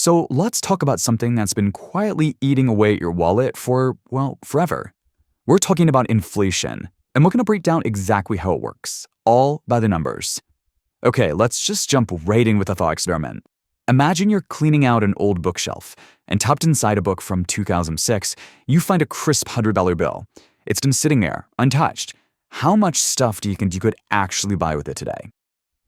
So let's talk about something that's been quietly eating away at your wallet for, well, forever. We're talking about inflation, and we're going to break down exactly how it works, all by the numbers. Okay, let's just jump right in with a thought experiment. Imagine you're cleaning out an old bookshelf, and tucked inside a book from 2006, you find a crisp $100 bill. It's been sitting there, untouched. How much stuff do you think you could actually buy with it today?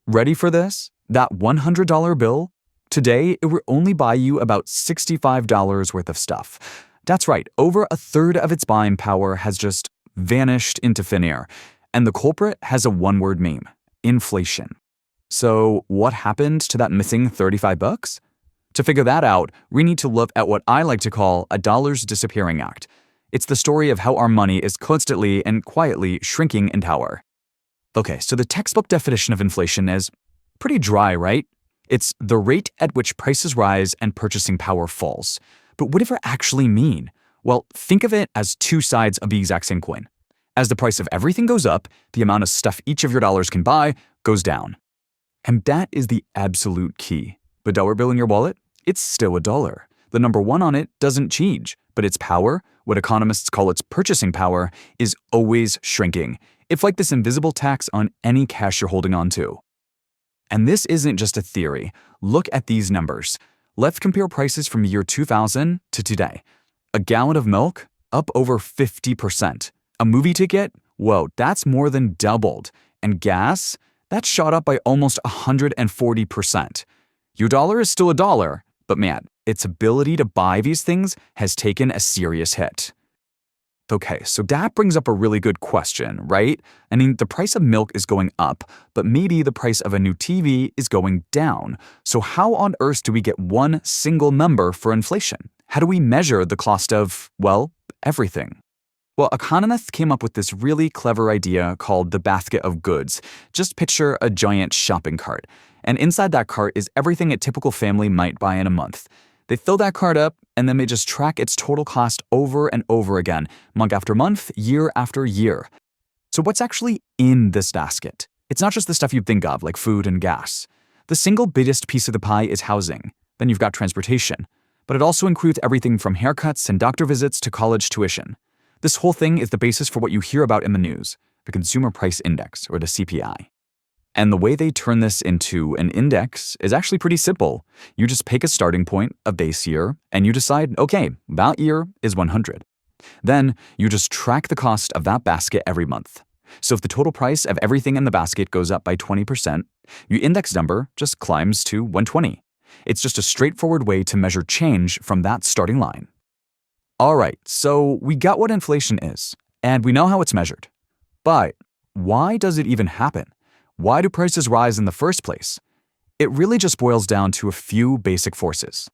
Ready for this? That $100 bill? Today, it will only buy you about $65 worth of stuff. That's right, over a third of its buying power has just vanished into thin air. And the culprit has a one-word meme: inflation. So what happened to that missing 35 bucks? To figure that out, we need to look at what I like to call a dollar's disappearing act. It's the story of how our money is constantly and quietly shrinking in power. Okay, so the textbook definition of inflation is pretty dry, right? It's the rate at which prices rise and purchasing power falls. But what does it actually mean? Well, think of it as two sides of the exact same coin. As the price of everything goes up, the amount of stuff each of your dollars can buy goes down. And that is the absolute key. The dollar bill in your wallet? It's still a dollar. The number one on it doesn't change, but its power, what economists call its purchasing power, is always shrinking. It's like this invisible tax on any cash you're holding on to. And this isn't just a theory. Look at these numbers. Let's compare prices from the year 2000 to today. A gallon of milk, up over 50%. A movie ticket? Whoa, that's more than doubled. And gas? That's shot up by almost 140%. Your dollar is still a dollar, but man, its ability to buy these things has taken a serious hit. Okay, so that brings up a really good question, right? I mean, the price of milk is going up, but maybe the price of a new TV is going down. So how on earth do we get one single number for inflation? How do we measure the cost of, well, everything? Well, economists came up with this really clever idea called the basket of goods. Just picture a giant shopping cart. And inside that cart is everything a typical family might buy in a month. They fill that cart up, and then they just track its total cost over and over again, month after month, year after year. So what's actually in this basket? It's not just the stuff you'd think of, like food and gas. The single biggest piece of the pie is housing. Then you've got transportation. But it also includes everything from haircuts and doctor visits to college tuition. This whole thing is the basis for what you hear about in the news, the Consumer Price Index, or the CPI. And the way they turn this into an index is actually pretty simple. You just pick a starting point, a base year, and you decide, okay, that year is 100. Then you just track the cost of that basket every month. So if the total price of everything in the basket goes up by 20%, your index number just climbs to 120. It's just a straightforward way to measure change from that starting line. All right, so we got what inflation is, and we know how it's measured. But why does it even happen? Why do prices rise in the first place? It really just boils down to a few basic forces.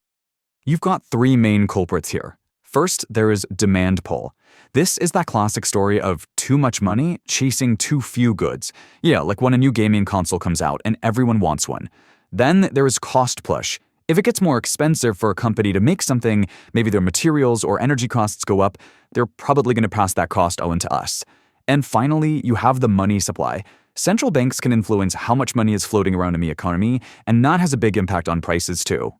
You've got three main culprits here. First, there is demand pull. This is that classic story of too much money chasing too few goods. Yeah, like when a new gaming console comes out and everyone wants one. Then there is cost push. If it gets more expensive for a company to make something, maybe their materials or energy costs go up, they're probably going to pass that cost on to us. And finally, you have the money supply. Central banks can influence how much money is floating around in the economy, and that has a big impact on prices too.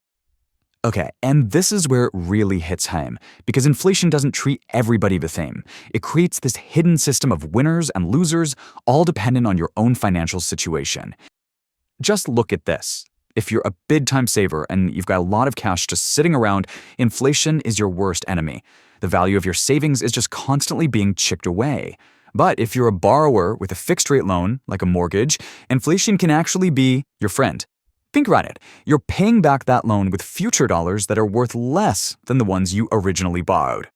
Okay, and this is where it really hits home, because inflation doesn't treat everybody the same. It creates this hidden system of winners and losers, all dependent on your own financial situation. Just look at this. If you're a big-time saver and you've got a lot of cash just sitting around, inflation is your worst enemy. The value of your savings is just constantly being chipped away. But if you're a borrower with a fixed-rate loan, like a mortgage, inflation can actually be your friend. Think about it. You're paying back that loan with future dollars that are worth less than the ones you originally borrowed.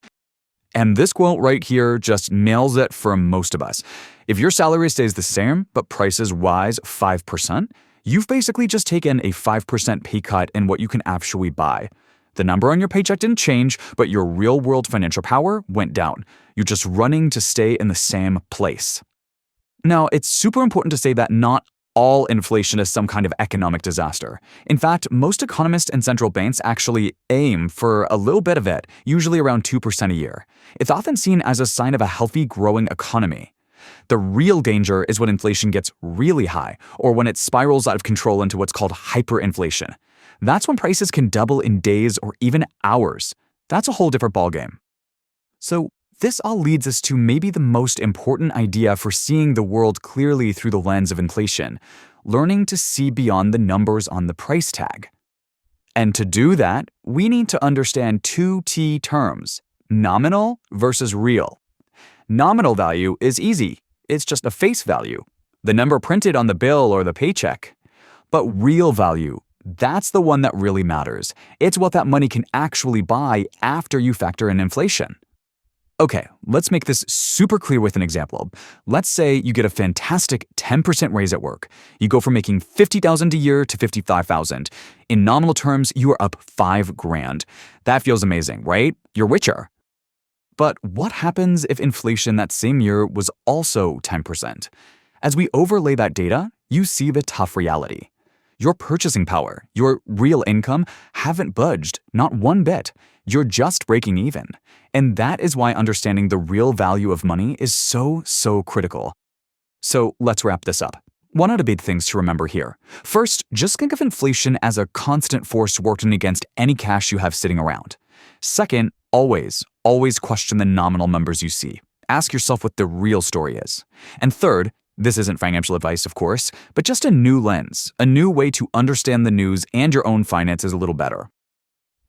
And this quote right here just nails it for most of us. If your salary stays the same, but prices rise 5%, you've basically just taken a 5% pay cut in what you can actually buy. The number on your paycheck didn't change, but your real-world financial power went down. You're just running to stay in the same place. Now, it's super important to say that not all inflation is some kind of economic disaster. In fact, most economists and central banks actually aim for a little bit of it, usually around 2% a year. It's often seen as a sign of a healthy, growing economy. The real danger is when inflation gets really high, or when it spirals out of control into what's called hyperinflation. That's when prices can double in days or even hours. That's a whole different ballgame. So, this all leads us to maybe the most important idea for seeing the world clearly through the lens of inflation: learning to see beyond the numbers on the price tag. And to do that, we need to understand two key terms: nominal versus real. Nominal value is easy. It's just a face value, the number printed on the bill or the paycheck. But real value, that's the one that really matters. It's what that money can actually buy after you factor in inflation. Okay, let's make this super clear with an example. Let's say you get a fantastic 10% raise at work. You go from making $50,000 a year to $55,000. In nominal terms, you are up $5,000. That feels amazing, right? You're richer. But what happens if inflation that same year was also 10%? As we overlay that data, you see the tough reality. Your purchasing power, your real income, haven't budged, not one bit. You're just breaking even. And that is why understanding the real value of money is so critical. So let's wrap this up. One of the big things to remember here. First, just think of inflation as a constant force working against any cash you have sitting around. Second, always question the nominal numbers you see. Ask yourself what the real story is. And third, this isn't financial advice, of course, but just a new lens, a new way to understand the news and your own finances a little better.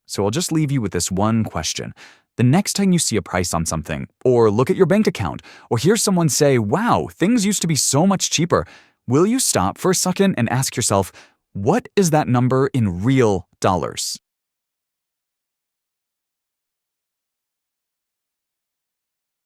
So I'll just leave you with this one question. The next time you see a price on something, or look at your bank account, or hear someone say, "Wow, things used to be so much cheaper," will you stop for a second and ask yourself, what is that number in real dollars?